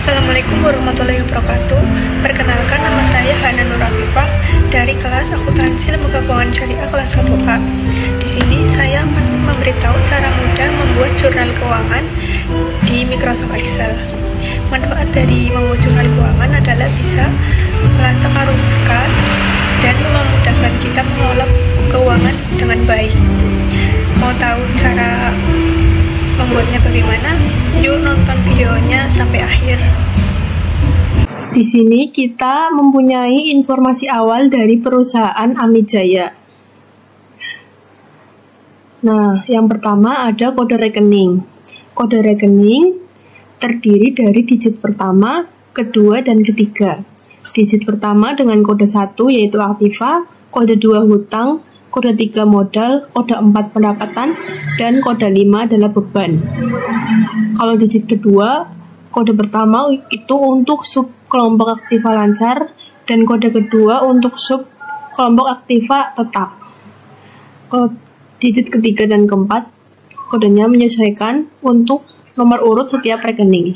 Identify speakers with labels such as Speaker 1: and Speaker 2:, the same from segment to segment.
Speaker 1: Assalamualaikum warahmatullahi wabarakatuh. Perkenalkan, nama saya Hana Nur Afifah dari kelas Akuntansi Lembaga Keuangan Syariah kelas 1A. Di sini saya memberitahu cara mudah membuat jurnal keuangan di Microsoft Excel. Manfaat dari membuat jurnal keuangan adalah bisa melacak arus kas dan memudahkan kita mengelola keuangan dengan baik. Mau tahu cara membuatnya bagaimana? Yuk nonton videonya sampai akhir.
Speaker 2: Di sini kita mempunyai informasi awal dari perusahaan Amijaya. Nah, yang pertama ada kode rekening. Kode rekening terdiri dari digit pertama, kedua, dan ketiga. Digit pertama dengan kode 1 yaitu aktiva, kode 2 hutang, kode 3 modal, kode 4 pendapatan, dan kode 5 adalah beban. Kalau digit kedua, kode pertama itu untuk sub kelompok aktiva lancar, dan kode kedua untuk sub kelompok aktiva tetap. Kalau digit ketiga dan keempat, kodenya menyesuaikan untuk nomor urut setiap rekening.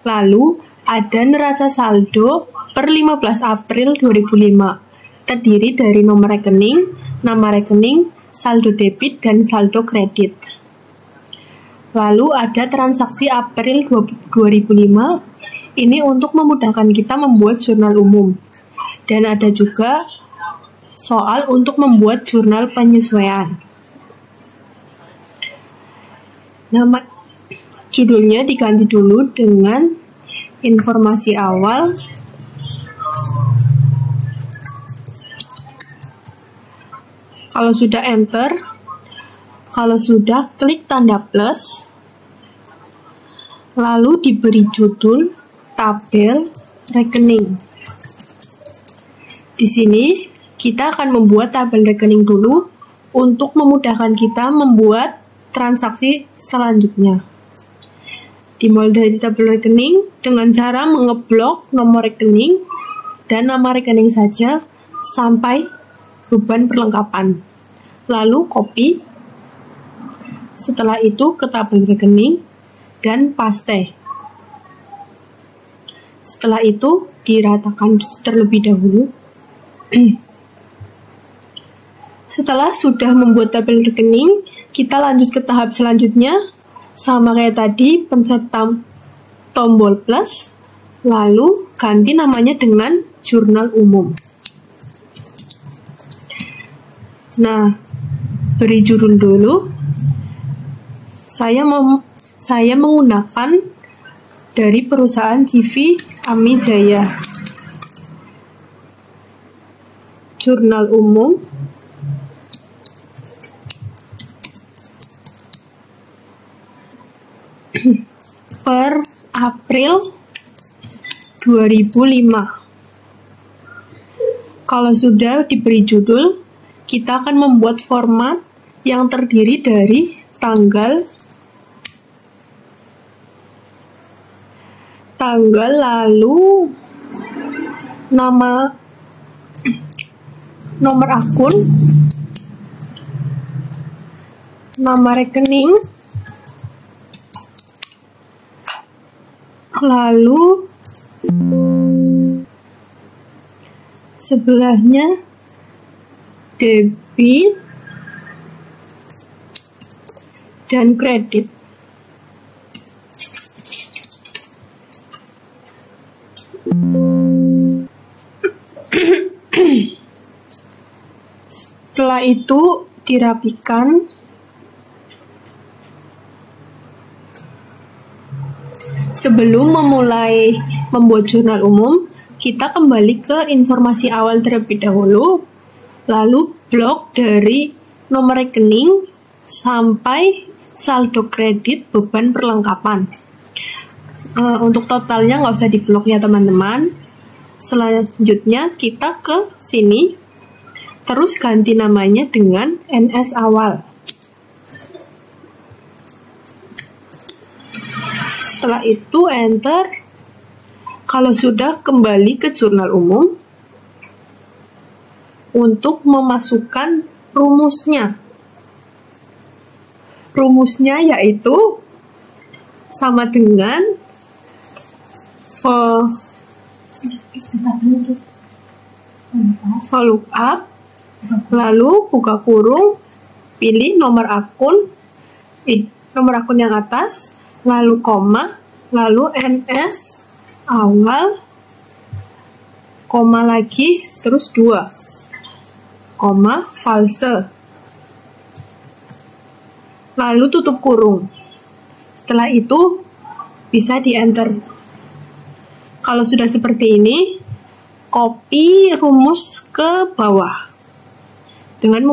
Speaker 2: Lalu, ada neraca saldo per 15 April 2005. Terdiri dari nomor rekening, nama rekening, saldo debit, dan saldo kredit. Lalu ada transaksi April 2005, ini untuk memudahkan kita membuat jurnal umum. Dan ada juga soal untuk membuat jurnal penyesuaian. Nama judulnya diganti dulu dengan informasi awal. Kalau sudah enter, kalau sudah klik tanda plus, lalu diberi judul tabel rekening. Di sini kita akan membuat tabel rekening dulu untuk memudahkan kita membuat transaksi selanjutnya. Dimulai dari tabel rekening dengan cara mengeblok nomor rekening dan nama rekening saja sampai beban perlengkapan. Lalu copy, setelah itu ke tabel rekening dan paste. Setelah itu diratakan terlebih dahulu. Setelah sudah membuat tabel rekening, kita lanjut ke tahap selanjutnya. Sama kayak tadi, pencet tombol plus, lalu ganti namanya dengan jurnal umum. Nah, beri judul dulu. Saya menggunakan dari perusahaan CV Amijaya. Jurnal umum. Per April 2005. Kalau sudah diberi judul, kita akan membuat format yang terdiri dari tanggal, lalu nama, nomor akun, nama rekening, lalu sebelahnya debit dan kredit. Setelah itu dirapikan. Sebelum memulai membuat jurnal umum, kita kembali ke informasi awal terlebih dahulu, lalu blok dari nomor rekening sampai saldo kredit beban perlengkapan. Untuk totalnya nggak usah diblok ya teman-teman. Selanjutnya kita ke sini, terus ganti namanya dengan NS awal. Setelah itu enter. Kalau sudah, kembali ke jurnal umum untuk memasukkan rumusnya. Rumusnya yaitu sama dengan VLOOKUP, lalu buka kurung, pilih nomor akun yang atas, lalu koma, lalu NS awal, koma lagi, terus 2, koma false, lalu tutup kurung. Setelah itu bisa di enter. Kalau sudah seperti ini, copy rumus ke bawah dengan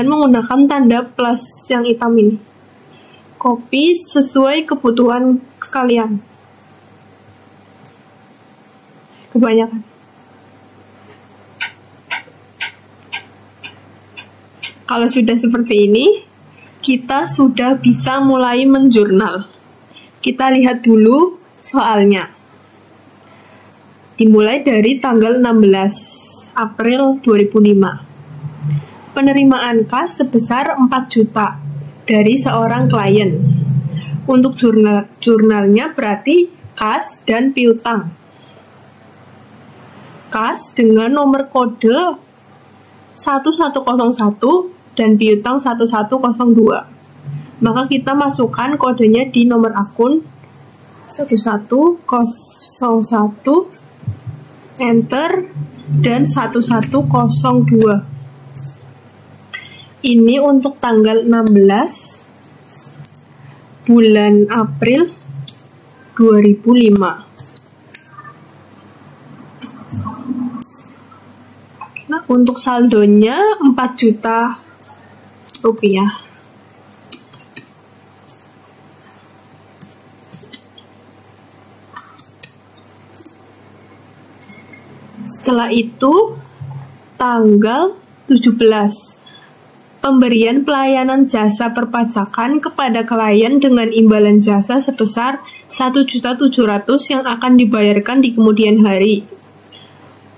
Speaker 2: menggunakan tanda plus yang hitam ini. Copy sesuai kebutuhan kalian. Kebanyakan. Kalau sudah seperti ini, kita sudah bisa mulai menjurnal. Kita lihat dulu soalnya. Dimulai dari tanggal 16 April 2005. Penerimaan kas sebesar 4 juta dari seorang klien. Untuk jurnalnya berarti kas dan piutang. Kas dengan nomor kode 1101 dan piutang 1102. Maka kita masukkan kodenya di nomor akun 1101, enter, dan 1102. Ini untuk tanggal 16 bulan April 2005. Nah, untuk saldonya 4 juta rupiah. Setelah itu, tanggal 17, pemberian pelayanan jasa perpajakan kepada klien dengan imbalan jasa sebesar 1.700.000 yang akan dibayarkan di kemudian hari.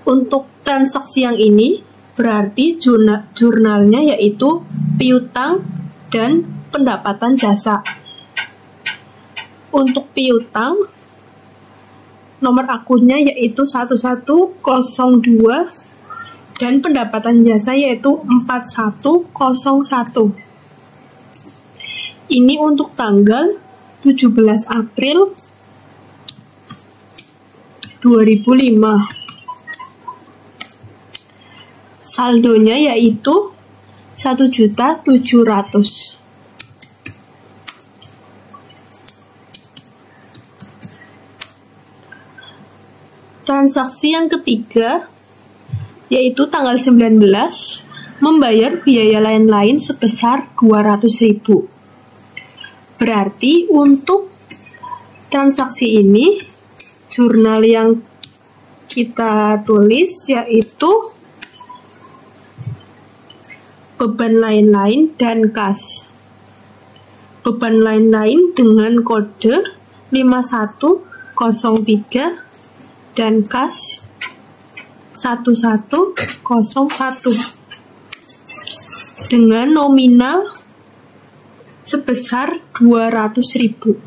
Speaker 2: Untuk transaksi yang ini, berarti jurnalnya yaitu piutang dan pendapatan jasa. Untuk piutang, nomor akunnya yaitu 1102 dan pendapatan jasa yaitu 4101. Ini untuk tanggal 17 April 2005. Saldonya yaitu 1.700.000. Transaksi yang ketiga yaitu tanggal 19, membayar biaya lain-lain sebesar 200.000. Berarti untuk transaksi ini, jurnal yang kita tulis yaitu beban lain-lain dan kas. Beban lain-lain dengan kode 5103 dan kas 1101 dengan nominal sebesar 200.000.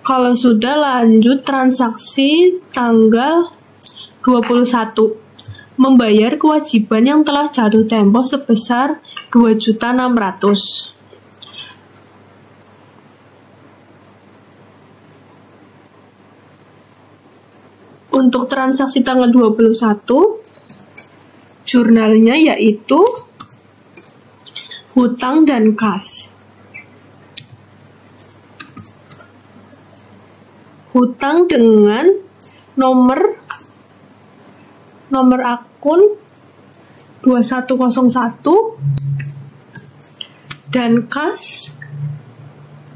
Speaker 2: Kalau sudah, lanjut transaksi tanggal 21, membayar kewajiban yang telah jatuh tempo sebesar 2.600.000. Untuk transaksi tanggal 21, jurnalnya yaitu hutang dan kas. Hutang dengan nomor akun 2101 dan kas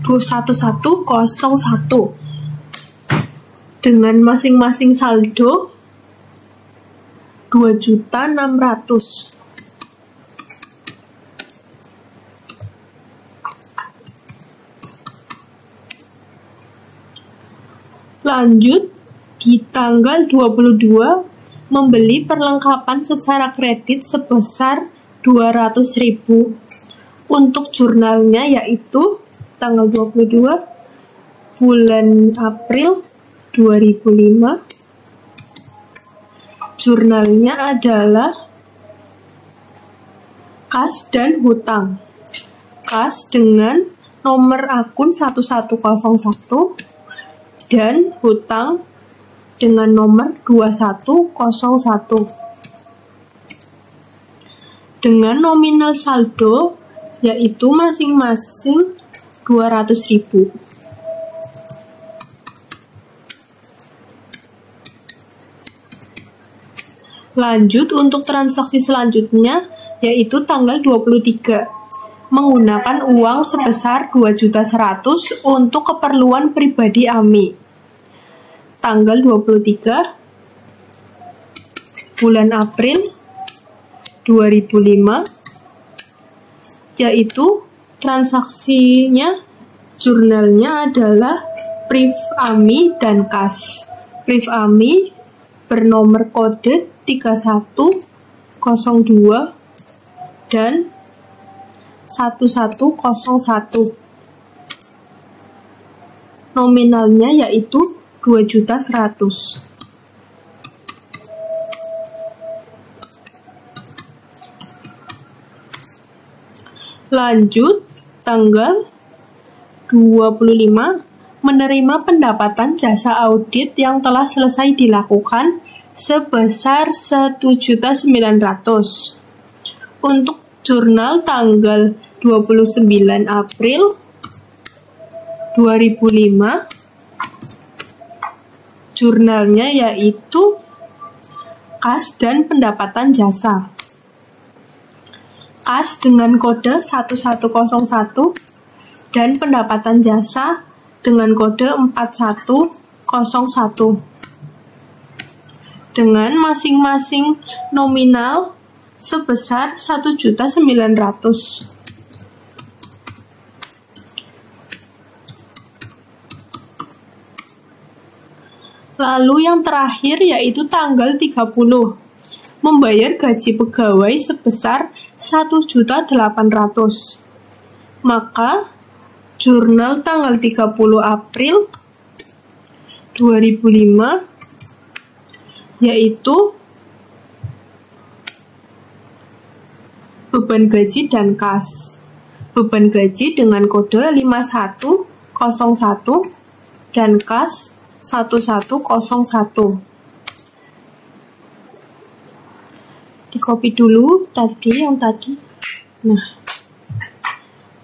Speaker 2: 21101 dengan masing-masing saldo 2.600.000. Lanjut, di tanggal 22 membeli perlengkapan secara kredit sebesar 200.000. Untuk jurnalnya yaitu tanggal 22 bulan April 2005. Jurnalnya adalah kas dan hutang. Kas dengan nomor akun 1101 dan hutang dengan nomor 2101. Dengan nominal saldo yaitu masing-masing 200.000. Lanjut untuk transaksi selanjutnya yaitu tanggal 23. Menggunakan uang sebesar 2.100.000 untuk keperluan pribadi Ami. Tanggal 23 bulan April 2005, yaitu transaksinya jurnalnya adalah Priv Ami dan kas. Priv Ami bernomor kode 3102 dan 1101. Nominalnya yaitu 2.100.000. Lanjut, tanggal 25 menerima pendapatan jasa audit yang telah selesai dilakukan sebesar 1.900.000. Untuk jurnal tanggal 29 April 2005, jurnalnya yaitu kas dan pendapatan jasa. Kas dengan kode 1101 dan pendapatan jasa dengan kode 4101 dengan masing-masing nominal sebesar 1.900.000. Lalu yang terakhir yaitu tanggal 30, membayar gaji pegawai sebesar 1.800.000. Maka jurnal tanggal 30 April 2005 yaitu beban gaji dan kas. Beban gaji dengan kode 5101 dan kas 1101. Di copy dulu yang tadi. Nah,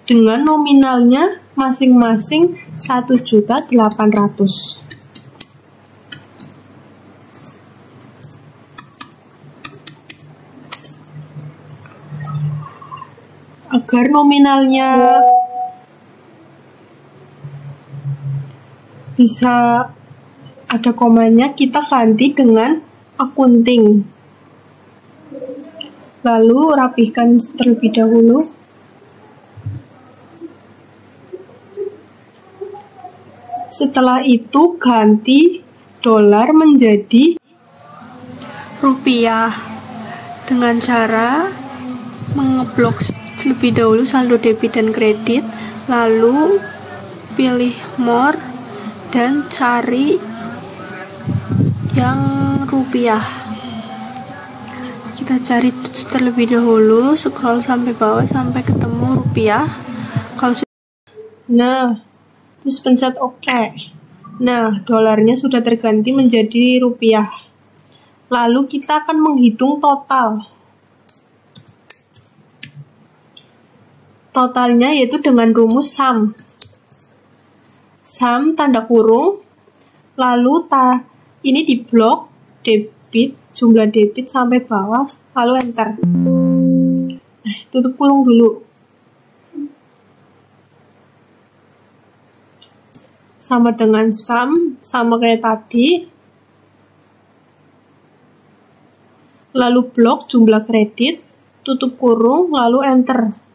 Speaker 2: dengan nominalnya masing-masing 1.800.000. Agar nominalnya bisa ada komanya, kita ganti dengan akunting. Lalu rapihkan terlebih dahulu. Setelah itu ganti dolar menjadi rupiah dengan cara mengeblok terlebih dahulu saldo debit dan kredit, lalu pilih more dan cari yang rupiah. Kita cari terlebih dahulu, scroll sampai bawah sampai ketemu rupiah. Kalau nah, terus pencet OK. Nah, dolarnya sudah terganti menjadi rupiah. Lalu kita akan menghitung total. Totalnya yaitu dengan rumus sum. Sum tanda kurung, lalu ini di blok debit, jumlah debit sampai bawah, lalu enter. Tutup kurung dulu. Sama dengan sum, sama kayak tadi. Lalu blok jumlah kredit, tutup kurung, lalu enter.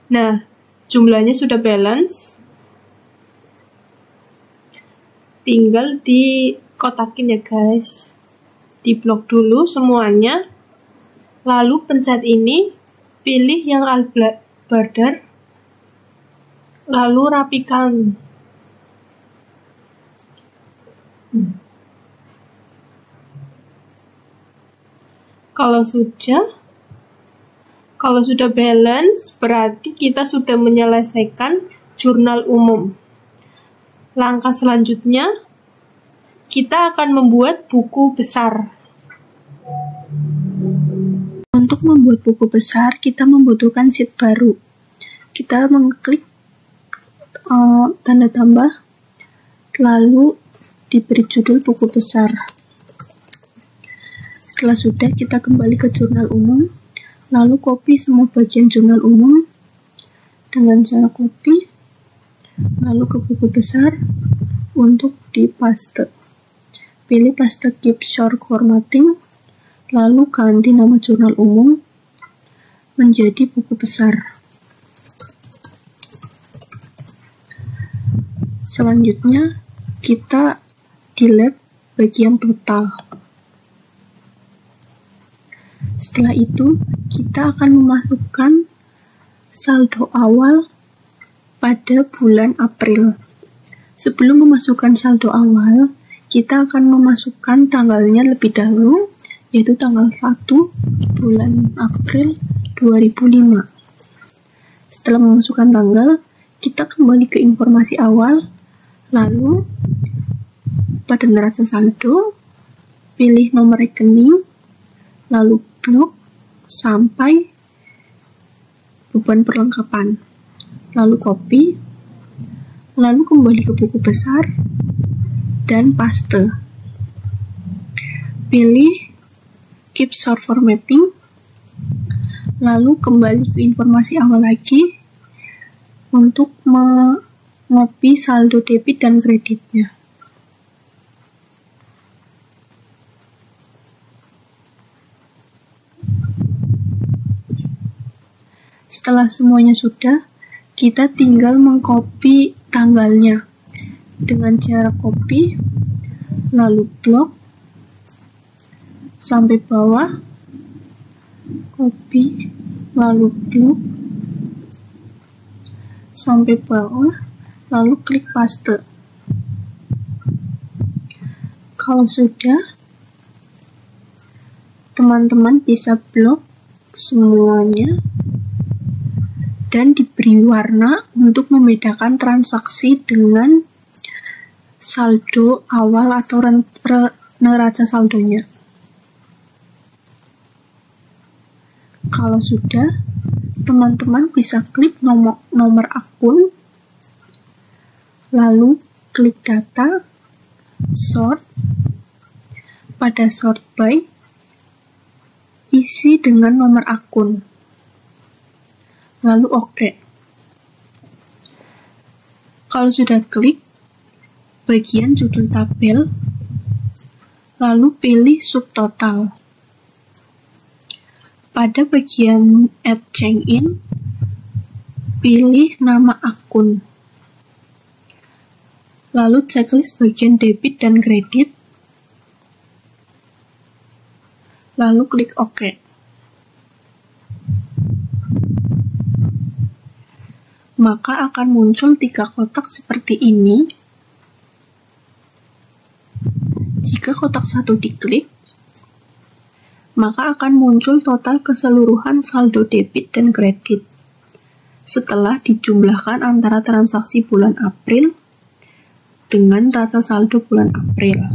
Speaker 2: Nah, jumlahnya sudah balance. Tinggal dikotakin ya guys. Diblok dulu semuanya, lalu pencet ini, pilih yang all border, lalu rapikan. Kalau sudah balance, berarti kita sudah menyelesaikan jurnal umum. Langkah selanjutnya, kita akan membuat buku besar. Untuk membuat buku besar, kita membutuhkan sheet baru. Kita mengklik tanda tambah, lalu diberi judul buku besar. Setelah sudah, kita kembali ke jurnal umum, lalu copy semua bagian jurnal umum dengan cara copy, lalu ke buku besar untuk dipaste. Pilih paste keep short formatting, lalu ganti nama jurnal umum menjadi buku besar. Selanjutnya, kita delete bagian total. Setelah itu, kita akan memasukkan saldo awal pada bulan April. Sebelum memasukkan saldo awal, kita akan memasukkan tanggalnya lebih dahulu, yaitu tanggal 1 bulan April 2005. Setelah memasukkan tanggal, kita kembali ke informasi awal, lalu pada neraca saldo, pilih nomor rekening, lalu blok sampai beban perlengkapan, lalu copy, lalu kembali ke buku besar dan paste. Pilih keep short formatting, lalu kembali ke informasi awal lagi untuk mengcopy saldo debit dan kreditnya. Setelah semuanya sudah, kita tinggal mengcopy tanggalnya dengan cara copy, lalu blok sampai bawah, copy, lalu blok sampai bawah, lalu klik paste. Kalau sudah, teman-teman bisa blok semuanya dan diberi warna untuk membedakan transaksi dengan saldo awal atau neraca saldonya. Kalau sudah, teman-teman bisa klik nomor akun, lalu klik data, sort, pada sort by, isi dengan nomor akun, lalu oke. Kalau sudah klik bagian judul tabel, lalu pilih subtotal. Pada bagian add change in, pilih nama akun, lalu checklist bagian debit dan kredit, lalu klik OK. Maka akan muncul 3 kotak seperti ini. Jika kotak 1 diklik, maka akan muncul total keseluruhan saldo debit dan kredit setelah dijumlahkan antara transaksi bulan April dengan neraca saldo bulan April.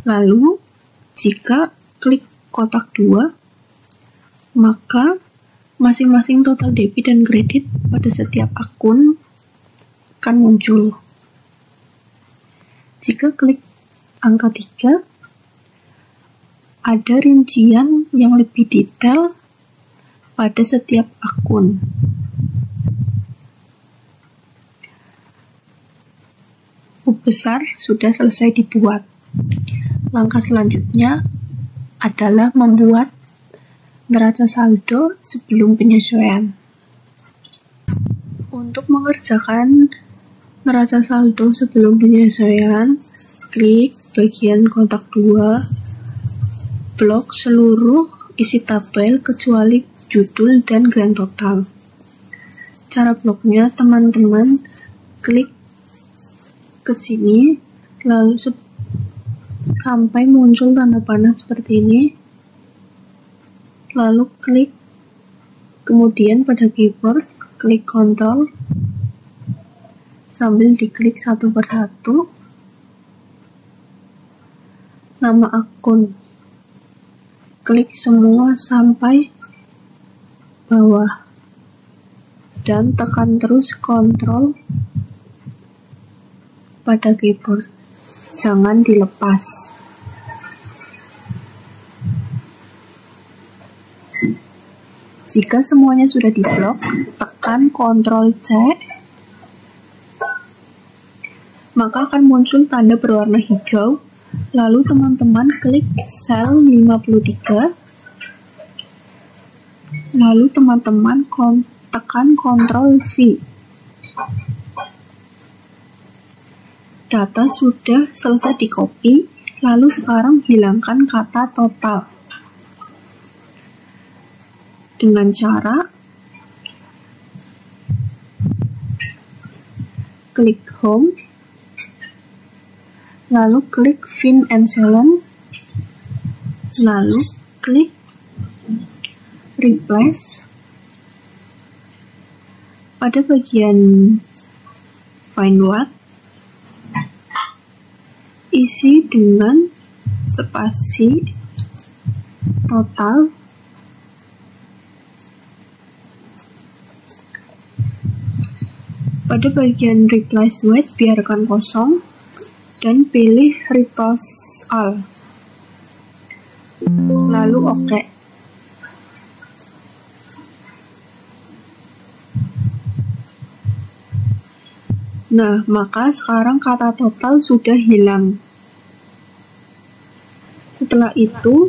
Speaker 2: Lalu, jika klik kotak 2, maka masing-masing total debit dan kredit pada setiap akun akan muncul. Jika klik angka 3, ada rincian yang lebih detail pada setiap akun. Buku besar sudah selesai dibuat. Langkah selanjutnya adalah membuat neraca saldo sebelum penyesuaian. Untuk mengerjakan neraca saldo sebelum penyesuaian, klik bagian kotak 2, blok seluruh isi tabel kecuali judul dan grand total. Cara bloknya, teman-teman klik ke sini, lalu sampai muncul tanda panah seperti ini, lalu klik, kemudian pada keyboard klik Ctrl sambil diklik satu persatu, nama akun, klik semua sampai bawah dan tekan terus Ctrl pada keyboard, jangan dilepas. Jika semuanya sudah diblok, tekan Ctrl C, maka akan muncul tanda berwarna hijau. Lalu teman-teman klik sel 53, lalu teman-teman tekan Ctrl V. Data sudah selesai di copy, lalu sekarang hilangkan kata total dengan cara klik home, lalu klik Find and Silent, lalu klik Replace. Pada bagian Find What, isi dengan spasi total. Pada bagian Replace With, biarkan kosong dan pilih Replace All, lalu OK. Nah, maka sekarang kata total sudah hilang. Setelah itu,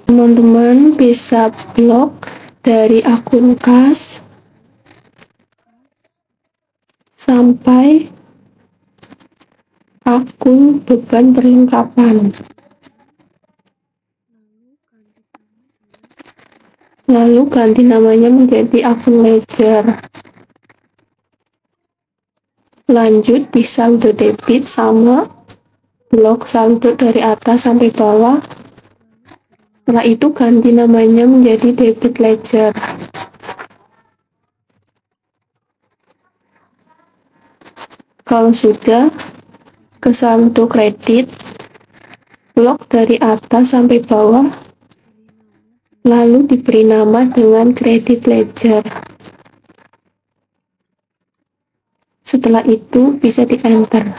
Speaker 2: teman-teman bisa blok dari akun kas sampai akun beban perlengkapan. Lalu ganti namanya menjadi akun ledger. Lanjut di saldo debit, sama blok saldo dari atas sampai bawah. Setelah itu ganti namanya menjadi debit ledger. Kalau sudah, ke saldo kredit, blok dari atas sampai bawah, lalu diberi nama dengan credit ledger. Setelah itu bisa di-enter.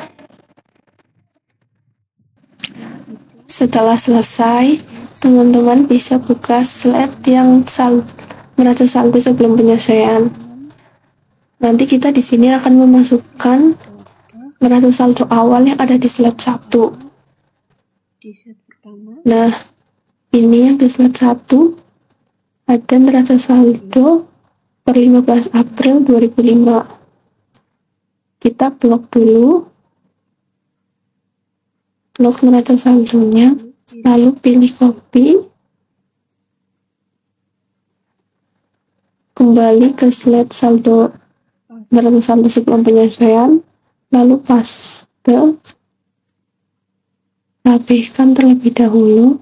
Speaker 2: Setelah selesai, teman-teman bisa buka slide yang neraca saldo sebelum penyesuaian. Nanti kita di sini akan memasukkan neraca saldo awal yang ada di slide 1. Nah, ini yang di slide 1 ada neraca saldo per 15 April 2005. Kita blok dulu, blok neraca saldonya, lalu pilih copy, kembali ke slide saldo neraca saldo sebelum penyesuaian, lalu paste, rapihkan terlebih dahulu,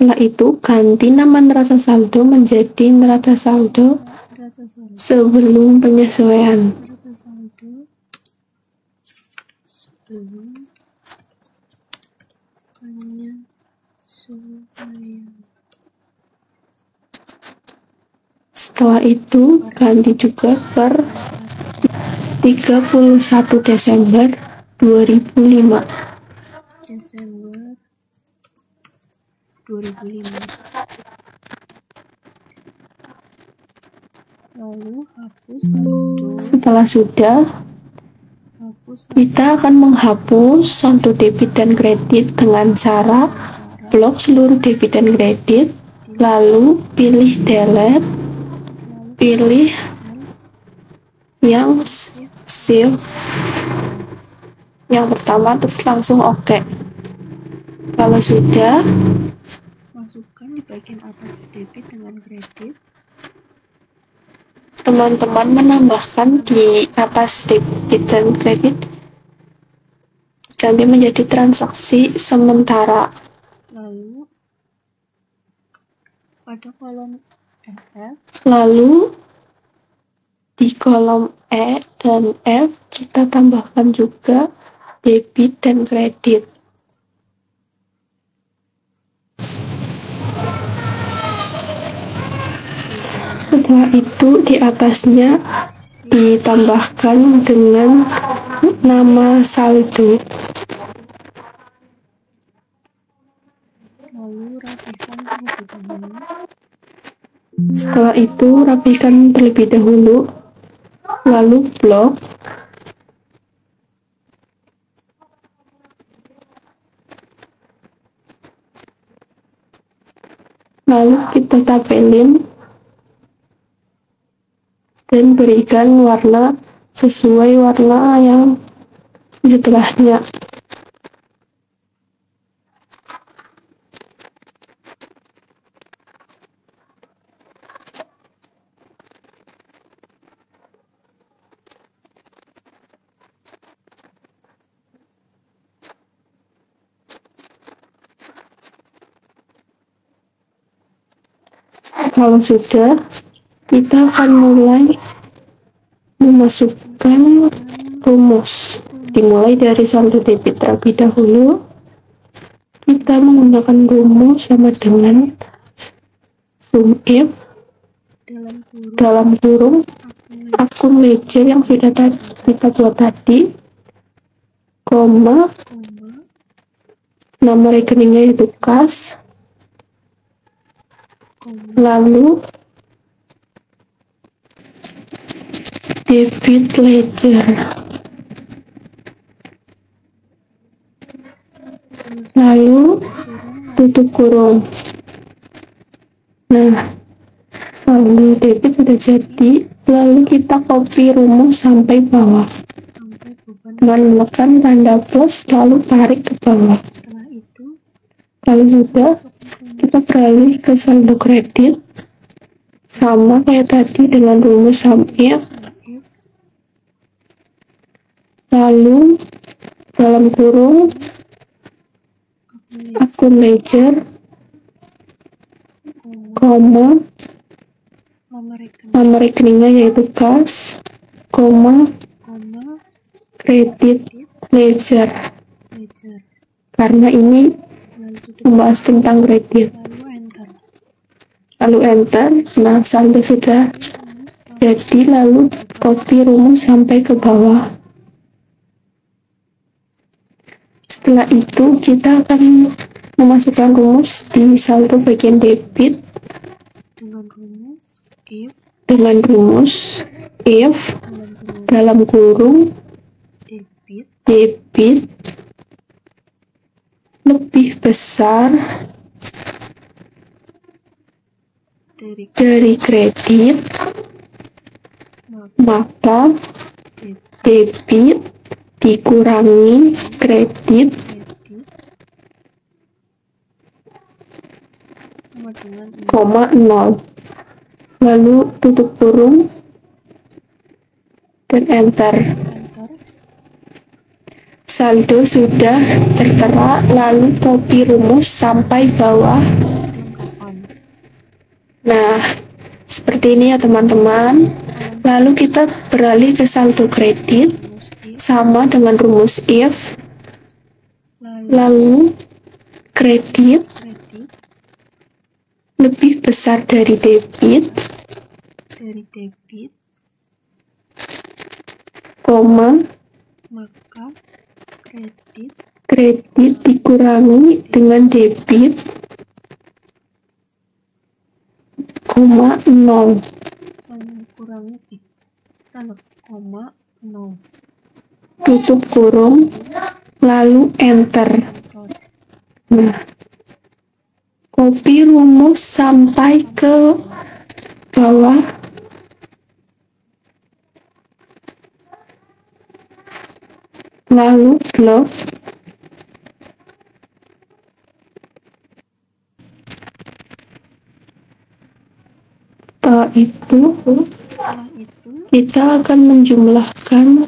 Speaker 2: Setelah itu, ganti nama neraca saldo menjadi neraca saldo sebelum penyesuaian. Setelah itu, ganti juga per 31 Desember 2005. Lalu hapus saldo. Setelah sudah, kita akan menghapus saldo debit dan kredit dengan cara blok seluruh debit dan kredit, lalu pilih delete, pilih yang save yang pertama, terus langsung oke. Kalau sudah, masukkan di bagian atas debit dengan kredit. Teman-teman menambahkan di atas debit dan kredit ganti menjadi transaksi sementara. Lalu pada kolom lalu di kolom E dan F kita tambahkan juga debit dan kredit. Setelah itu di atasnya ditambahkan dengan nama saldo. Setelah itu rapikan terlebih dahulu, lalu blok. Lalu kita tapelin dan berikan warna sesuai warna yang sebelahnya. Kalau sudah, kita akan mulai memasukkan rumus. Dimulai dari saldo debit terlebih dahulu. Kita menggunakan rumus sama dengan sum if dalam kurung akun ledger yang sudah kita buat tadi, koma, nama rekeningnya yaitu kas, lalu debit ledger, lalu tutup kurung. Nah, saldo debit sudah jadi. Lalu kita copy rumus sampai bawah dengan menekan tanda plus lalu tarik ke bawah. Kalau sudah, kita beralih ke saldo kredit sama kayak tadi dengan rumus sum if, lalu dalam kurung akun ledger, koma, nama rekeningnya yaitu kas, koma, kredit ledger, karena ini membahas tentang kredit. Lalu enter. Nah, saldo sudah jadi. Lalu copy rumus sampai ke bawah. Setelah itu kita akan memasukkan rumus di saldo bagian debit dengan rumus if dalam kurung debit lebih besar dari kredit, maka debit dikurangi kredit koma 0. Lalu tutup kurung dan enter. Saldo sudah tertera. Lalu copy rumus sampai bawah. Nah, seperti ini ya teman-teman. Lalu kita beralih ke saldo kredit sama dengan rumus if, lalu kredit lebih besar dari debit, koma, maka kredit dikurangi dengan debit, koma 0. Tutup kurung, lalu enter. Nah,
Speaker 3: copy rumus sampai ke bawah. Lalu blok. Setelah itu kita akan menjumlahkan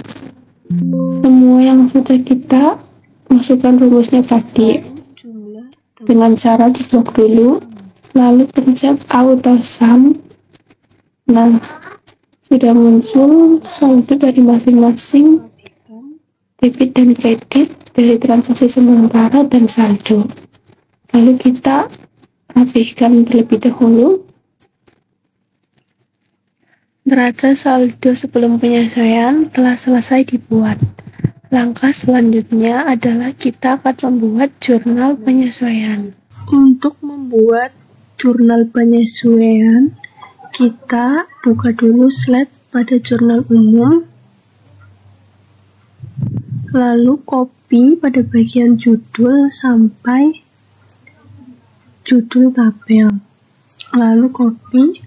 Speaker 3: semua yang sudah kita masukkan rumusnya tadi dengan cara di blok dulu, lalu pencet auto sum. Nah, sudah muncul saldo dari masing-masing debit dan kredit dari transaksi sementara dan saldo. Lalu kita rapihkan terlebih dahulu. Neraca saldo sebelum penyesuaian telah selesai dibuat. Langkah selanjutnya adalah kita akan membuat jurnal penyesuaian.
Speaker 2: Untuk membuat jurnal penyesuaian, kita buka dulu slide pada jurnal umum, lalu copy pada bagian judul sampai judul tabel, lalu copy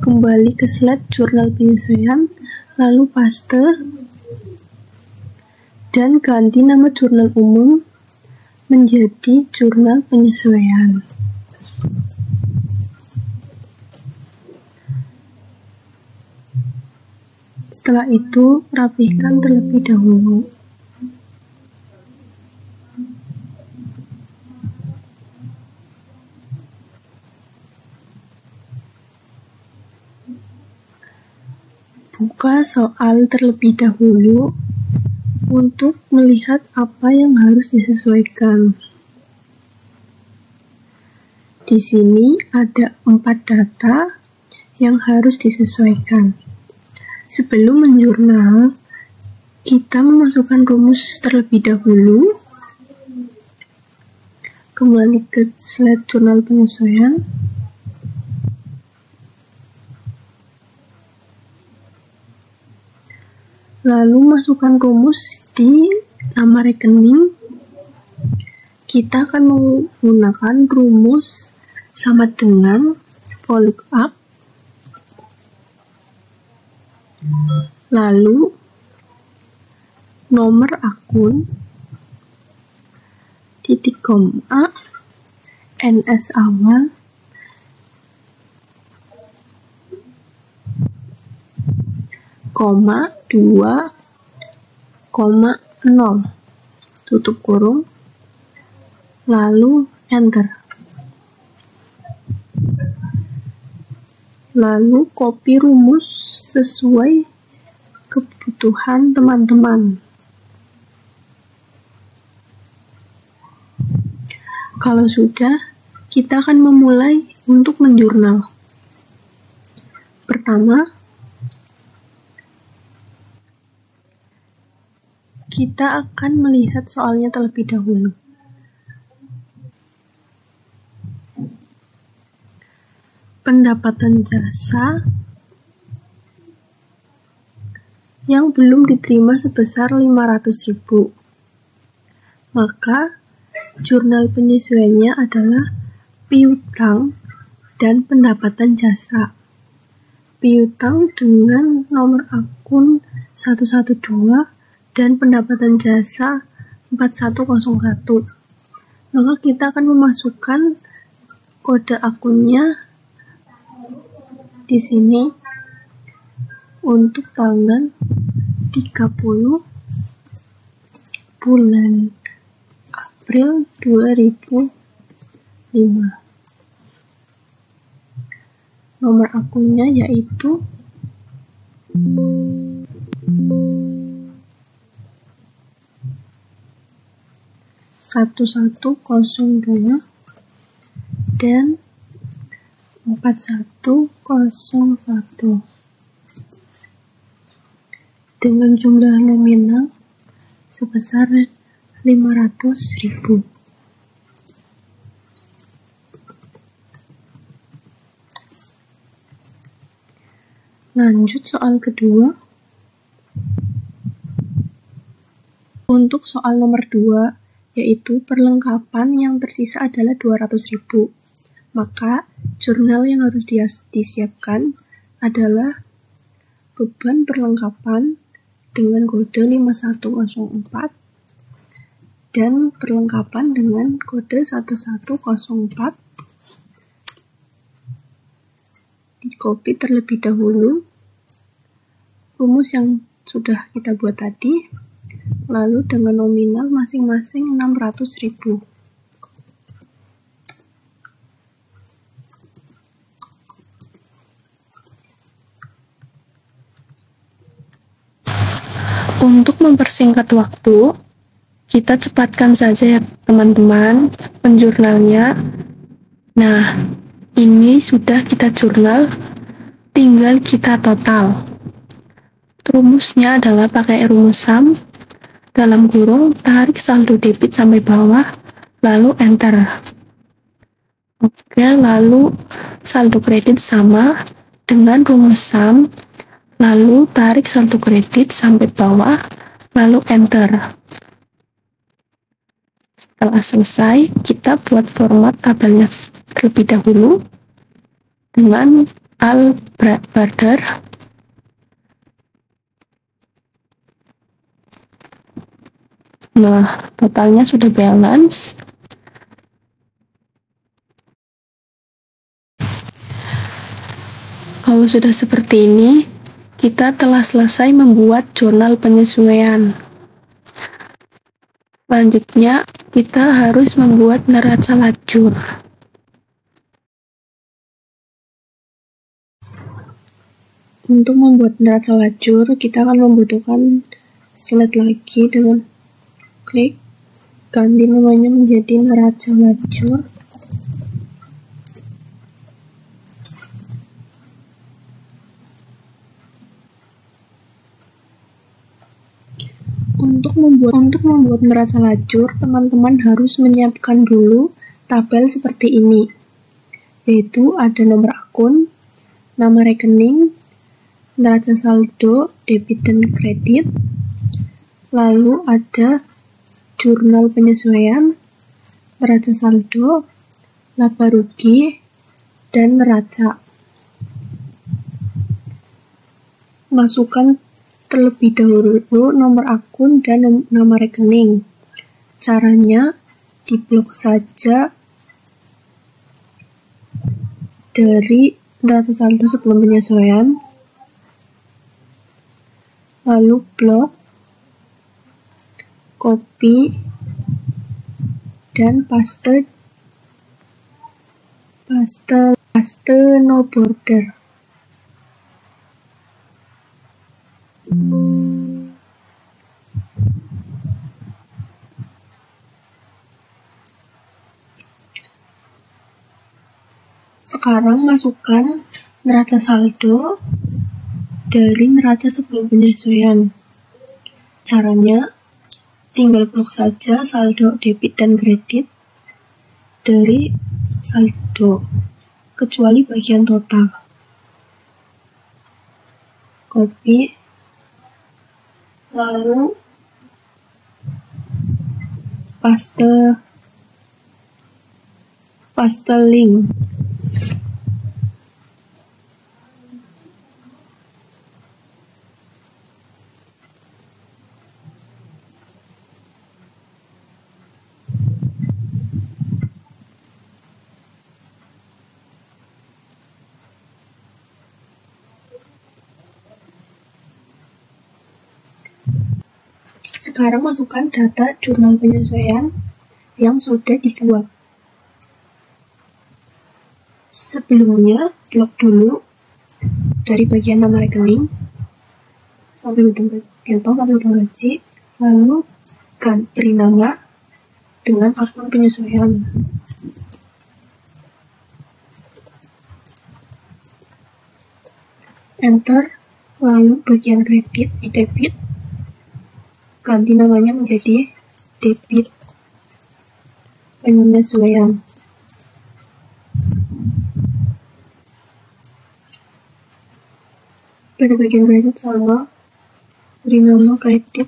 Speaker 2: kembali ke slide jurnal penyesuaian, lalu paste dan ganti nama jurnal umum menjadi jurnal penyesuaian. Setelah itu, rapihkan terlebih dahulu. Buka soal terlebih dahulu untuk melihat apa yang harus disesuaikan. Di sini ada 4 data yang harus disesuaikan. Sebelum menjurnal, kita memasukkan rumus terlebih dahulu. Kembali ke slide jurnal penyesuaian. Lalu masukkan rumus di nama rekening. Kita akan menggunakan rumus sama dengan VLOOKUP. Lalu nomor akun, titik koma, NS awal, koma 2, koma 0, tutup kurung, lalu enter. Lalu copy rumus sesuai kebutuhan teman-teman. Kalau sudah, kita akan memulai untuk menjurnal. Pertama, kita akan melihat soalnya terlebih dahulu. Pendapatan jasa yang belum diterima sebesar 500.000. Maka, jurnal penyesuaiannya adalah piutang dan pendapatan jasa. Piutang dengan nomor akun 112 dan pendapatan jasa 4101. Maka kita akan memasukkan kode akunnya di sini untuk tanggal 30 bulan April 2005. Nomor akunnya yaitu 1102 dan 4101 dengan jumlah nominal sebesar 500.000. Lanjut soal kedua. Untuk soal nomor 2, yaitu perlengkapan yang tersisa adalah 200.000. Maka jurnal yang harus disiapkan adalah beban perlengkapan dengan kode 5104 dan perlengkapan dengan kode 1104 di copy terlebih dahulu rumus yang sudah kita buat tadi, lalu dengan nominal masing-masing 600.000.
Speaker 3: Untuk mempersingkat waktu, kita cepatkan saja ya teman-teman penjurnalnya. Nah, ini sudah kita jurnal, tinggal kita total. Rumusnya adalah pakai rumus sum, dalam kurung, tarik saldo debit sampai bawah, lalu enter. Oke, lalu saldo kredit sama dengan rumus sum, lalu tarik saldo kredit sampai bawah, lalu enter. Setelah selesai, kita buat format tabelnya terlebih dahulu dengan all border. Nah, totalnya sudah balance. Kalau sudah seperti ini, kita telah selesai membuat jurnal penyesuaian. Selanjutnya, kita harus membuat neraca lajur.
Speaker 2: Untuk membuat neraca lajur, kita akan membutuhkan slide lagi dengan klik, ganti namanya menjadi neraca lajur. Untuk membuat neraca lajur, teman-teman harus menyiapkan dulu tabel seperti ini, yaitu ada nomor akun, nama rekening, neraca saldo, debit dan kredit, lalu ada jurnal penyesuaian, neraca saldo, laba rugi, dan neraca. Masukkan terlebih dahulu nomor akun dan nama rekening. Caranya, diblok saja dari neraca saldo sebelum penyesuaian, lalu blok, copy, dan paste no border. Sekarang masukkan neraca saldo dari neraca sebelum penyesuaian. Caranya, tinggal blok saja saldo debit dan kredit dari saldo, kecuali bagian total. Copy, lalu paste link. Sekarang masukkan data jurnal penyesuaian yang sudah dibuat. Sebelumnya, blok dulu dari bagian nama rekening sampai bagian gaji, lalu beri nama dengan akun penyesuaian. Enter, lalu bagian kredit di debit, ganti namanya menjadi debit penyesuaian. Pada bagian kredit sama, beri nama kredit,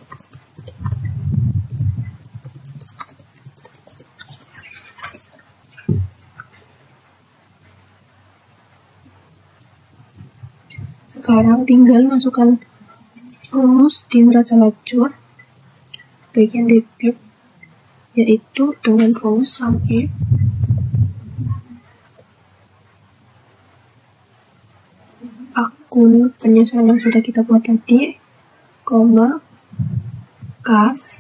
Speaker 2: Sekarang tinggal masukkan rumus di neraca lajur bagian debit, yaitu dengan rumus sum if akun penyesuaian yang sudah kita buat tadi, koma, kas,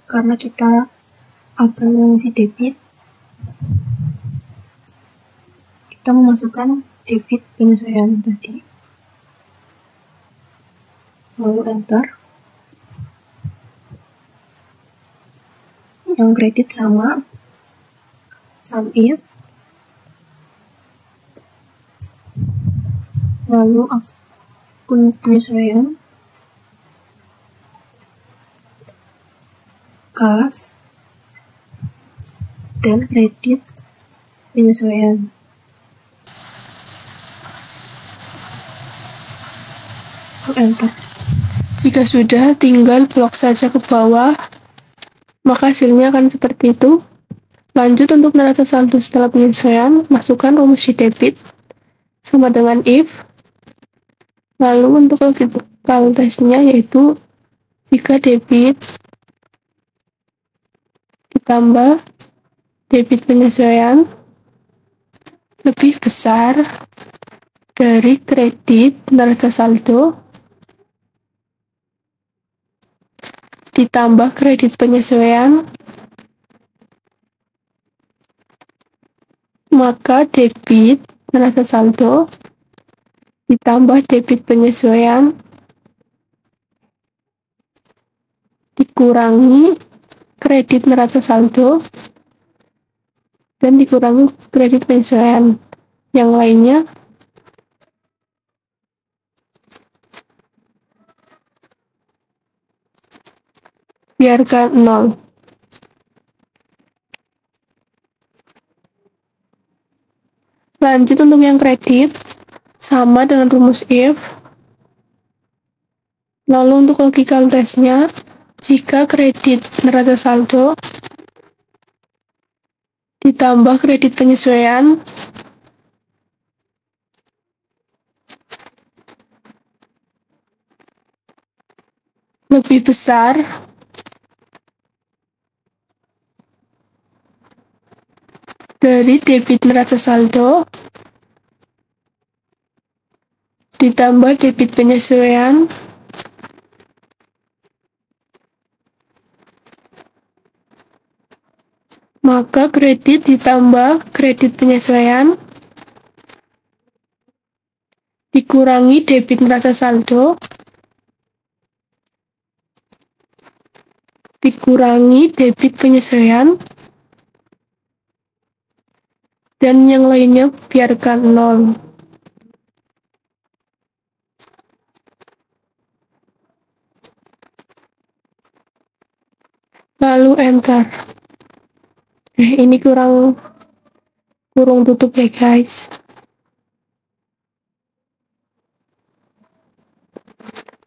Speaker 2: karena kita akan mengisi debit, kita memasukkan debit penyesuaian tadi, lalu enter. Yang kredit sama sum if, lalu akun penyesuaian, kas, dan kredit penyesuaian. Enter.
Speaker 3: Jika sudah, tinggal blok saja ke bawah, maka hasilnya akan seperti itu. Lanjut untuk neraca saldo setelah penyesuaian, masukkan rumus di debit sama dengan if. Lalu untuk logical testnya yaitu jika debit ditambah debit penyesuaian lebih besar dari kredit neraca saldo ditambah kredit penyesuaian, maka debit neraca saldo ditambah debit penyesuaian dikurangi kredit neraca saldo dan dikurangi kredit penyesuaian yang lainnya biarkan 0. Lanjut untuk yang kredit, sama dengan rumus if. Lalu untuk logical testnya, jika kredit neraca saldo ditambah kredit penyesuaian lebih besar dari debit neraca saldo ditambah debit penyesuaian maka kredit ditambah kredit penyesuaian dikurangi debit neraca saldo dikurangi debit penyesuaian dan yang lainnya biarkan 0. Lalu enter. Ini kurung tutup ya guys.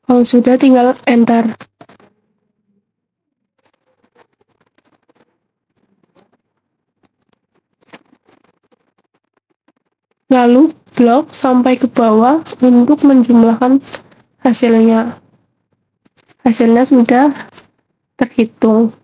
Speaker 3: Kalau sudah tinggal enter. Lalu blok sampai ke bawah untuk menjumlahkan hasilnya. Hasilnya sudah terhitung.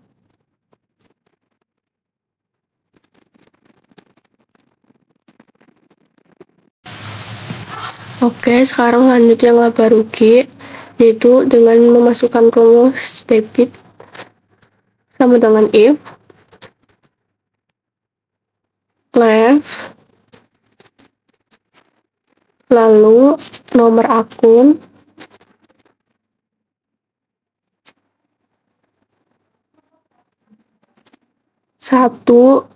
Speaker 3: Oke, sekarang lanjut yang laba rugi, yaitu dengan memasukkan rumus debit sama dengan if, left, lalu nomor akun, satu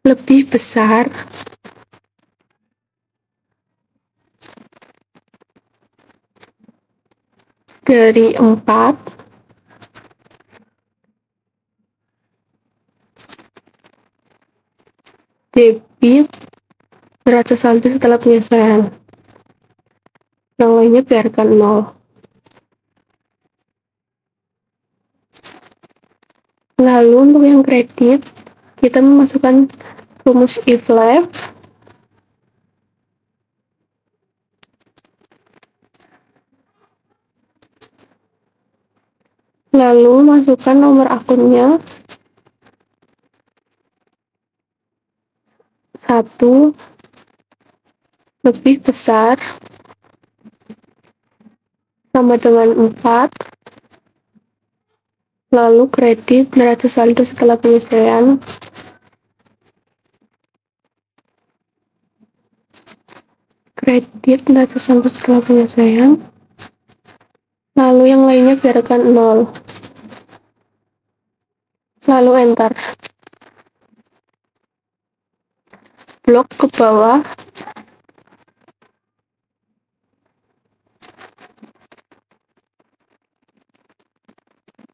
Speaker 3: lebih besar dari 4 debit neraca saldo setelah penyesuaian. Yang lainnya biarkan 0. Lalu untuk yang kredit, kita memasukkan rumus if left, lalu masukkan nomor akunnya 1 lebih besar sama dengan 4, lalu kredit neraca saldo setelah penyesuaian lalu yang lainnya biarkan 0, lalu enter. Blok ke bawah,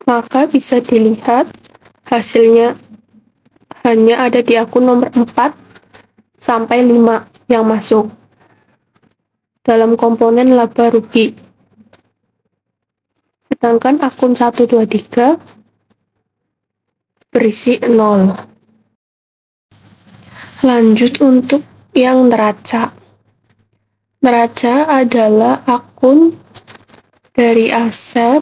Speaker 3: maka bisa dilihat hasilnya hanya ada di akun nomor 4 sampai 5 yang masuk dalam komponen laba rugi, sedangkan akun 1, 2, 3 berisi 0. Lanjut untuk yang neraca. Neraca adalah akun dari aset,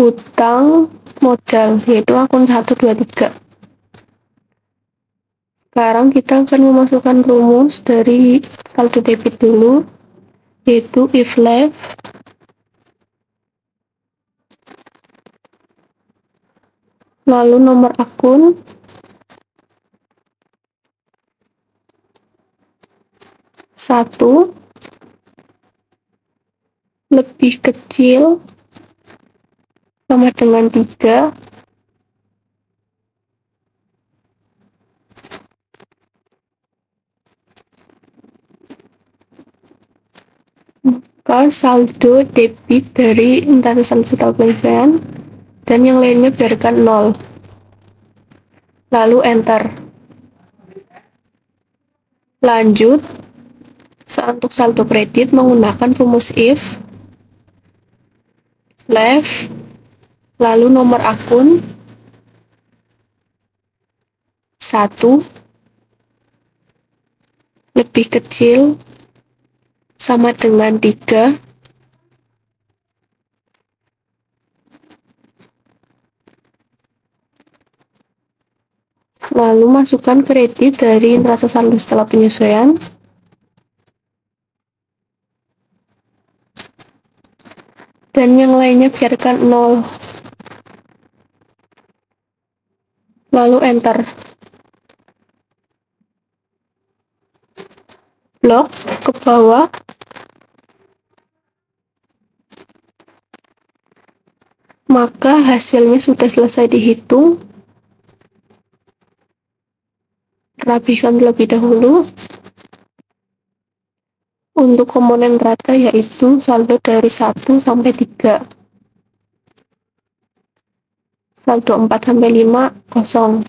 Speaker 3: hutang, modal, yaitu akun 1, 2, 3. Sekarang kita akan memasukkan rumus dari saldo debit dulu, yaitu if left, lalu nomor akun, satu lebih kecil sama dengan 3, maka saldo debit dari neraca saldo setelah penyesuaian dan yang lainnya biarkan 0, lalu enter. Lanjut untuk saldo kredit menggunakan rumus if left, lalu nomor akun 1 lebih kecil sama dengan 3, lalu masukkan kredit dari neraca saldo setelah penyesuaian, dan yang lainnya biarkan 0, lalu enter. Blok ke bawah, maka hasilnya sudah selesai dihitung. Rapihkan terlebih dahulu. Untuk komponen neraca yaitu saldo dari 1 sampai 3. Saldo 4 sampai 5 kosong.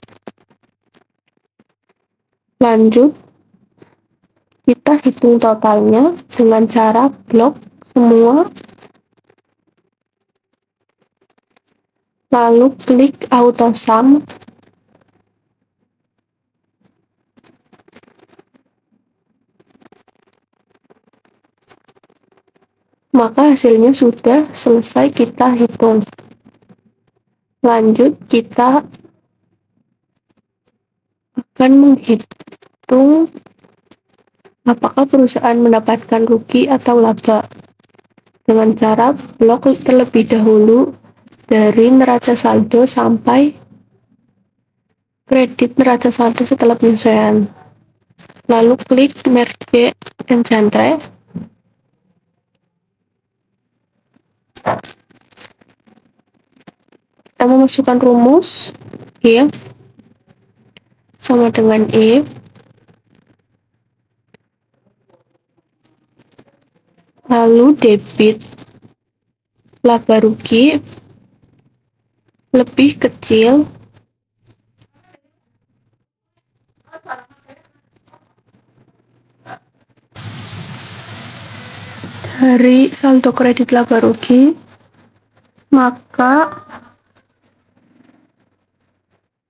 Speaker 3: Lanjut, kita hitung totalnya dengan cara blok semua, lalu klik auto sum, maka hasilnya sudah selesai kita hitung. Lanjut, kita akan menghitung apakah perusahaan mendapatkan rugi atau laba dengan cara blok terlebih dahulu dari neraca saldo sampai kredit neraca saldo setelah penyesuaian, lalu klik merge entry. Kita memasukkan rumus if sama dengan if, lalu debit laba rugi lebih kecil dari saldo kredit laba rugi, maka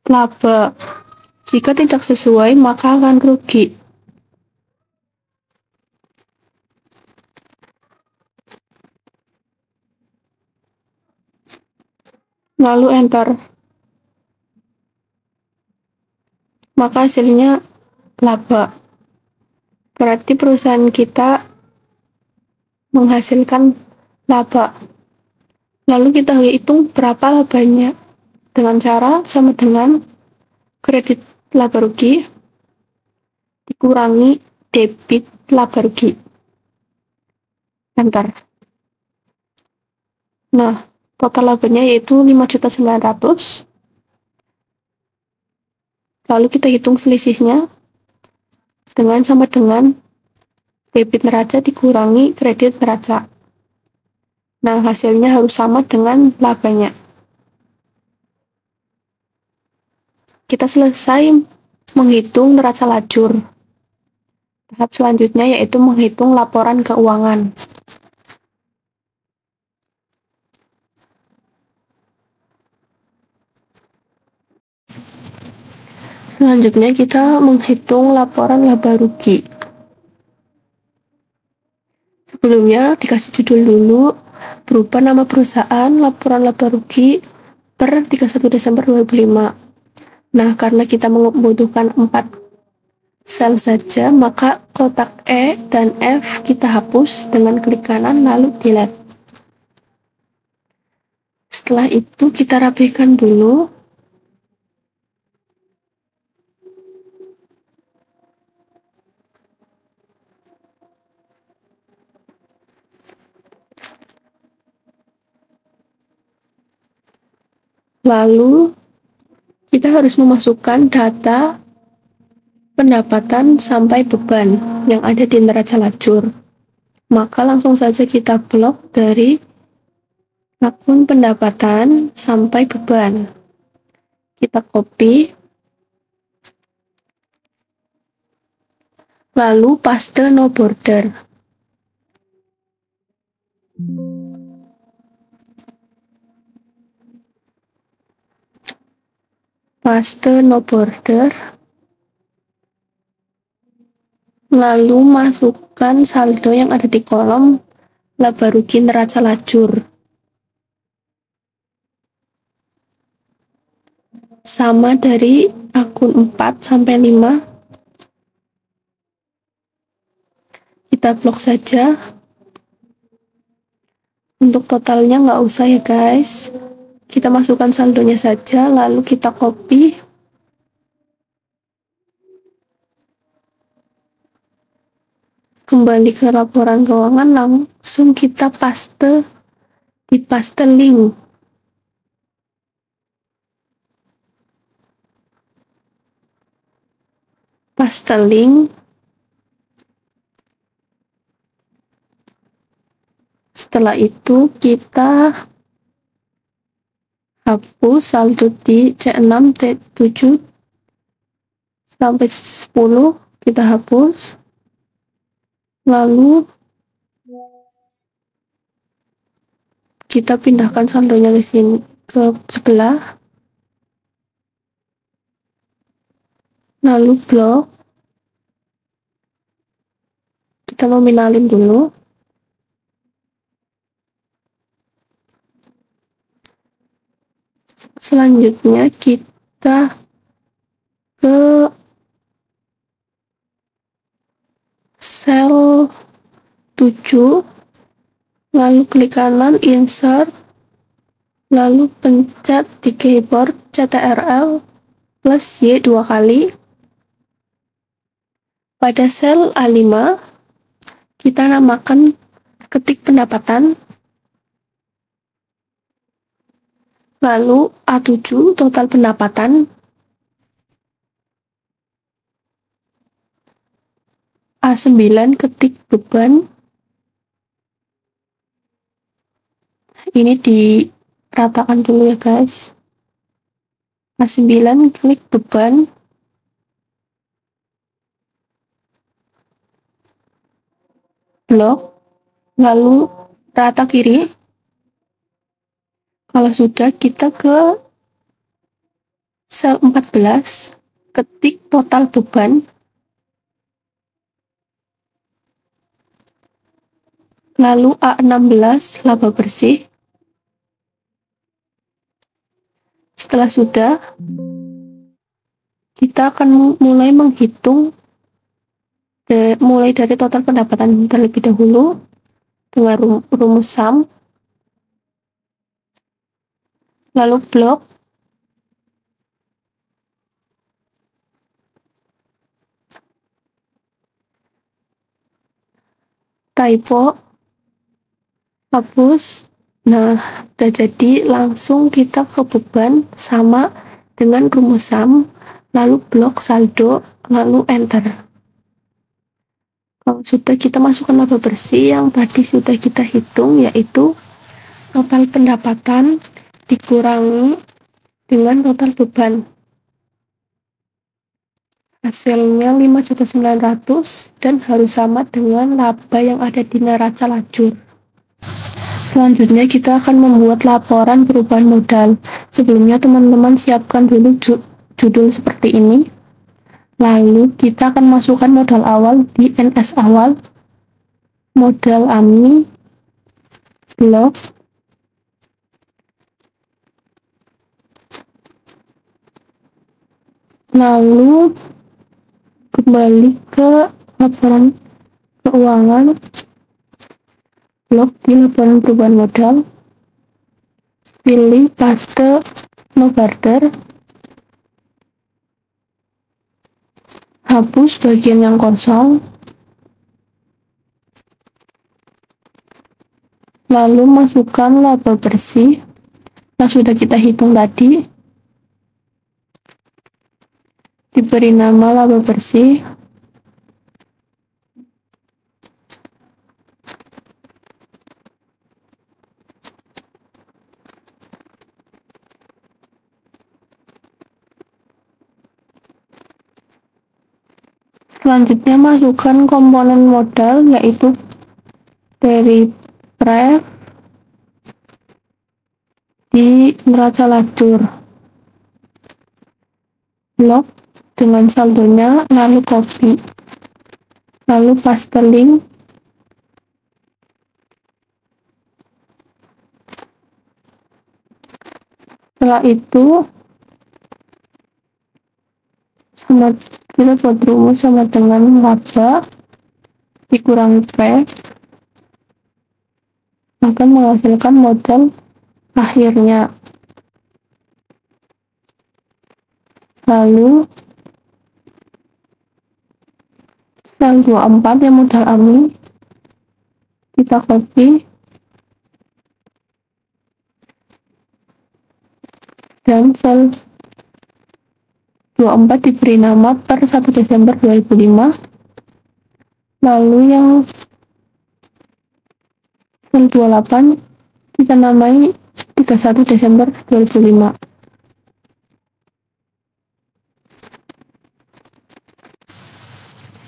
Speaker 3: laba. Jika tidak sesuai, maka akan rugi. Lalu enter. Maka hasilnya laba. Berarti perusahaan kita menghasilkan laba. Lalu kita hitung berapa labanya dengan cara sama dengan kredit laba rugi dikurangi debit laba rugi. Enter. Nah, total labanya yaitu 5.900.000. Lalu kita hitung selisihnya dengan sama dengan debit neraca dikurangi kredit neraca. Nah, hasilnya harus sama dengan labanya. Kita selesai menghitung neraca lajur. Tahap selanjutnya yaitu menghitung laporan keuangan. Selanjutnya kita menghitung laporan laba rugi. Sebelumnya dikasih judul dulu, berupa nama perusahaan, laporan laba rugi per 31 Desember 2005. Nah, karena kita membutuhkan 4 sel saja, maka kotak E dan F kita hapus dengan klik kanan lalu delete. Setelah itu kita rapikan dulu. Lalu kita harus memasukkan data pendapatan sampai beban yang ada di neraca lajur. Maka langsung saja kita blok dari akun pendapatan sampai beban. Kita copy. Lalu paste no border. Paste no border, lalu masukkan saldo yang ada di kolom laba rugi neraca lajur sama dari akun 4 sampai 5. Kita blok saja. Untuk totalnya nggak usah ya guys. Kita masukkan saldonya saja, lalu kita copy. Kembali ke laporan keuangan, langsung kita paste di paste link. Paste link. Setelah itu kita hapus saldo di C6, C7 sampai 10 kita hapus. Lalu kita pindahkan saldonya ke sini ke sebelah. Lalu blok. Kita nominalin dulu. Selanjutnya kita ke sel 7, lalu klik kanan insert, lalu pencet di keyboard CTRL plus Y 2 kali. Pada sel A5 kita namakan ketik pendapatan. Lalu A7 total pendapatan, A9 ketik beban. Ini diratakan dulu ya guys. A9 klik beban. Blok. Lalu rata kiri. Kalau sudah, kita ke sel 14, ketik total beban, lalu A16 laba bersih. Setelah sudah, kita akan mulai menghitung mulai dari total pendapatan terlebih dahulu dengan rumus sum, lalu blok, typo, hapus. Nah, udah jadi, langsung kita ke beban sama dengan rumus sum, lalu blok saldo, lalu enter. Kalau sudah, kita masukkan laba bersih yang tadi sudah kita hitung, yaitu total pendapatan dikurangi dengan total beban. Hasilnya 5.900.000 dan harus sama dengan laba yang ada di neraca lajur. Selanjutnya kita akan membuat laporan perubahan modal. Sebelumnya teman-teman siapkan dulu judul seperti ini. Lalu kita akan masukkan modal awal di NS awal, modal AMI, blok, lalu kembali ke laporan keuangan, blok di laporan perubahan modal, pilih paste no barter, hapus bagian yang kosong, lalu masukkan laba bersih yang sudah kita hitung tadi, diberi nama laba bersih, selanjutnya masukkan komponen modal yaitu dari pref di neraca lajur, blok dengan saldonya, lalu copy, lalu paste link, setelah itu kita buat rumus sama dengan laba dikurangi P akan menghasilkan modal akhirnya. Lalu sel 24 yang modal AMI kita copy dan sel 24 diberi nama per 1 Desember 2005, lalu yang sel 28 kita namai 31 Desember 2005.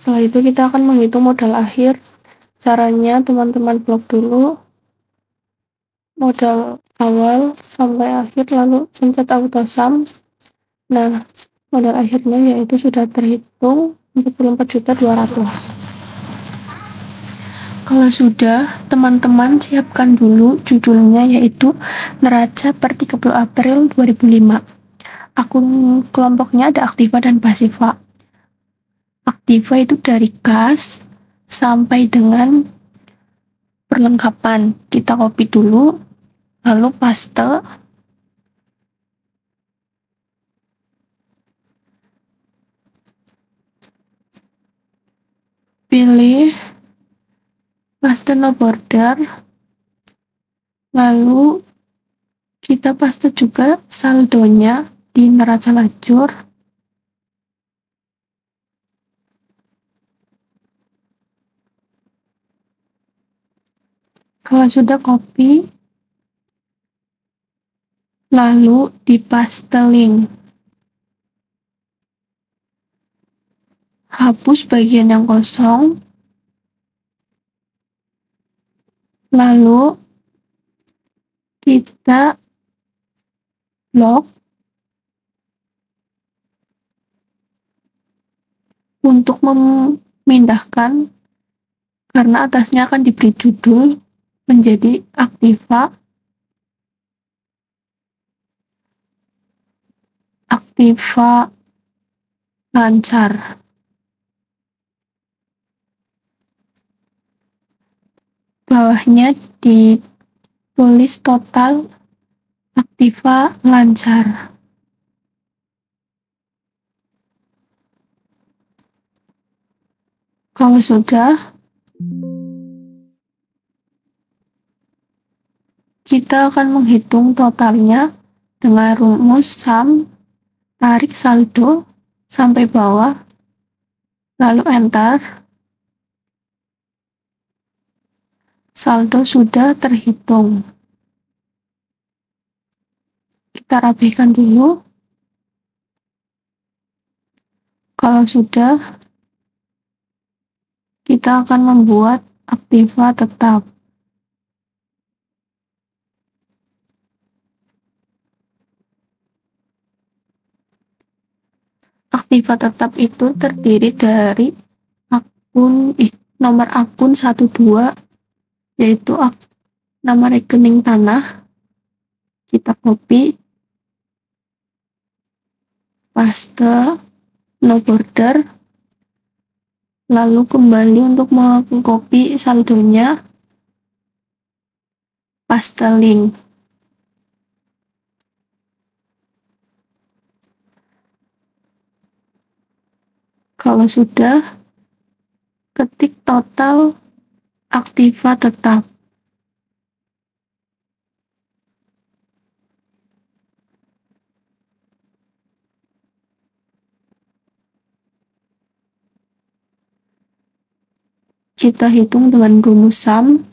Speaker 3: Setelah itu kita akan menghitung modal akhir. Caranya teman-teman blok dulu modal awal sampai akhir, lalu pencet auto sum. Nah, modal akhirnya yaitu sudah terhitung 44.200.000. Kalau sudah, teman-teman siapkan dulu judulnya yaitu neraca per 30 April 2005. Akun kelompoknya ada aktiva dan pasiva. Aktiva itu dari kas sampai dengan perlengkapan. Kita copy dulu, lalu paste, pilih paste no border, lalu kita paste juga saldonya di neraca lajur, kalau sudah copy lalu di paste link, hapus bagian yang kosong, lalu kita blok untuk memindahkan, karena atasnya akan diberi judul menjadi aktiva lancar. Bawahnya ditulis total aktiva lancar. Kalau sudah, kita akan menghitung totalnya dengan rumus sum, tarik saldo sampai bawah, lalu enter. Saldo sudah terhitung. Kita rapihkan dulu. Kalau sudah, kita akan membuat aktiva tetap. Aktiva tetap itu terdiri dari nomor akun 12, yaitu nama rekening tanah. Kita copy, paste, no border, lalu kembali untuk mengcopy saldonya, paste link. Kalau sudah, ketik total aktiva tetap. Kita hitung dengan rumus sum,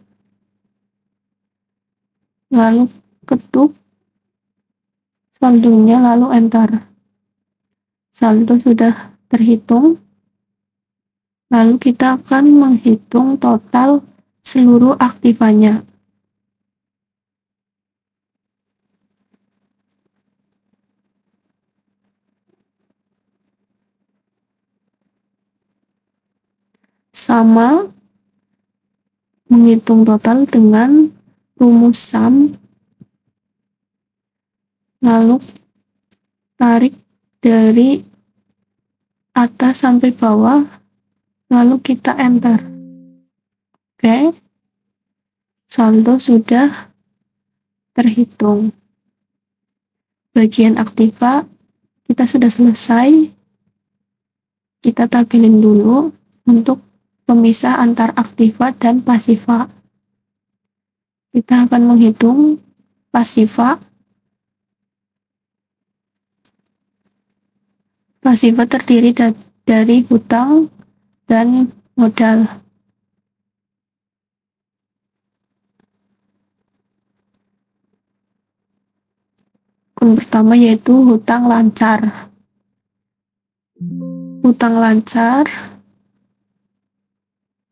Speaker 3: lalu ketuk saldonya, lalu enter. Saldo sudah terhitung, lalu kita akan menghitung total seluruh aktivanya. Sama menghitung total dengan rumus sum, lalu tarik dari atas sampai bawah, lalu kita enter. Oke, saldo sudah terhitung. Bagian aktiva kita sudah selesai. Kita tampilin dulu untuk pemisah antar aktiva dan pasiva. Kita akan menghitung pasiva. Pasiva terdiri dari hutang dan modal. Akun pertama yaitu hutang lancar. Hutang lancar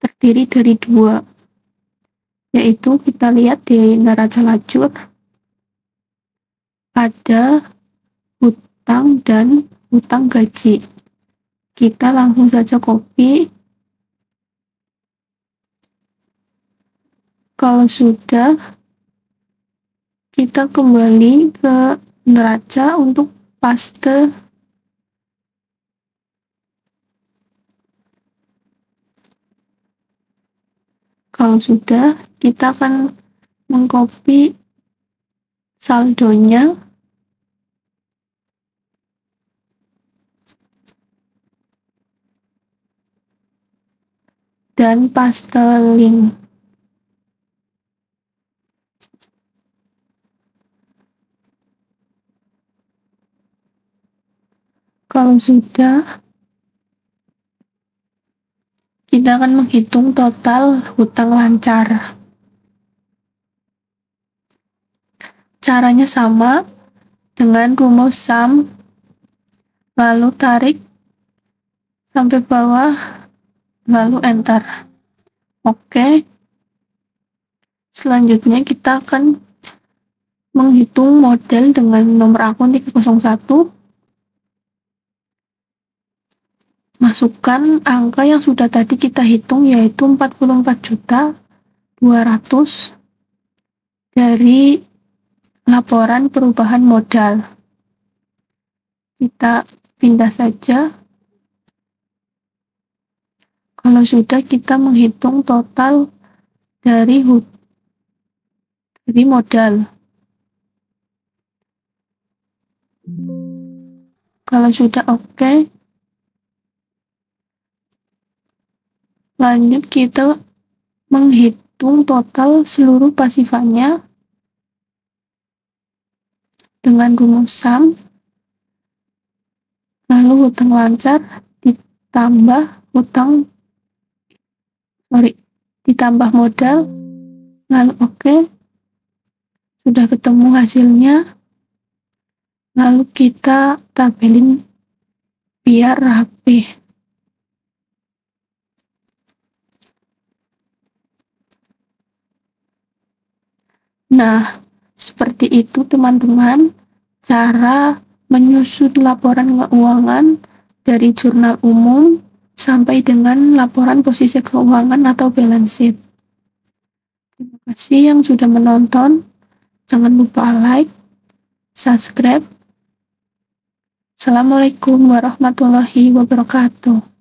Speaker 3: terdiri dari 2, yaitu kita lihat di neraca lajur ada hutang dan hutang gaji. Kita langsung saja copy. Kalau sudah, kita kembali ke neraca untuk paste. Kalau sudah, kita akan mengcopy saldonya dan paste link. Kalau sudah, kita akan menghitung total hutang lancar. Caranya sama dengan rumus sum, lalu tarik sampai bawah, lalu enter. Oke. Selanjutnya kita akan menghitung model dengan nomor akun 301. Masukkan angka yang sudah tadi kita hitung, yaitu 44.200.000 dari laporan perubahan modal. Kita pindah saja. Kalau sudah, kita menghitung total dari modal. Kalau sudah oke, lanjut kita menghitung total seluruh pasifannya dengan rumus sum, lalu hutang lancar ditambah modal, lalu oke, sudah ketemu hasilnya, lalu kita tabelin biar rapi. Nah, seperti itu teman-teman, cara menyusun laporan keuangan dari jurnal umum sampai dengan laporan posisi keuangan atau balance sheet. Terima kasih yang sudah menonton. Jangan lupa like, subscribe. Assalamualaikum warahmatullahi wabarakatuh.